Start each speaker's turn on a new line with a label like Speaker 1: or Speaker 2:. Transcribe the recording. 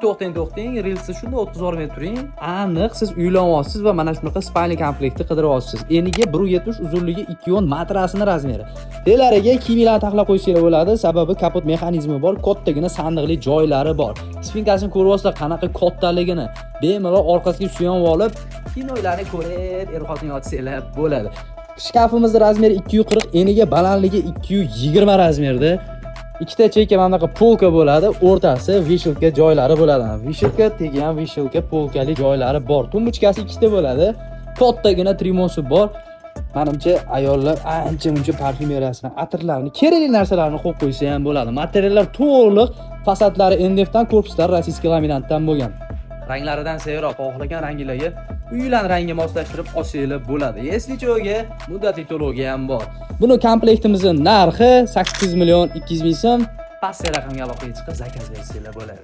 Speaker 1: To'xtang, rilsi shunda 30 olmay turing. Aniq siz uylanyapsiz va mana shunaqa spalni komplektni qidiryapsiz. Eniga 1.70, uzunligi 2.10 matrasini razmeri. Telariga kiyimlarni taxlab qo'ysangiz bo'ladi, sababi kapot mexanizmi bor, kattagina sandiqli joylari bor. Spinkasini ko'ryapsizlar qanaqa kattaligini. Bemalol orqasiga suyanib olib, kinolarni ko'rib, er-xotin yotsanglar bo'ladi. Shkafimizning razmeri 240, eniga balandligi 220 razmerda. Ikkita chekka mana bunaqa polka bo'ladi, o'rtasi vishilka joylari bo'ladi. Vishilka tegan vishilka polkali joylari bor. Tumbuchkasi ikkita bo'ladi. Kattagina trimosi bor. Menimcha ayollar ancha-muncha parfyumeriyasini, atirlarni, kerakli narsalarni qo'yib qo'ysa ham bo'ladi. Materiallar to'liq, fasadlari NDFdan, korpuslari rossiyskiy laminatdan bo'lgan. Ranglaridan sevaroq xohlagan ranglarga uylarni rangiga moslashtirib olsanglar bo'ladi. Eslichoga muddatli to'lovga ham bor. Buni komplektimizning narxi 8 million 200 ming so'm. Pastki raqamga aloqaga chiqib zakaz bersanglar bo'ladi.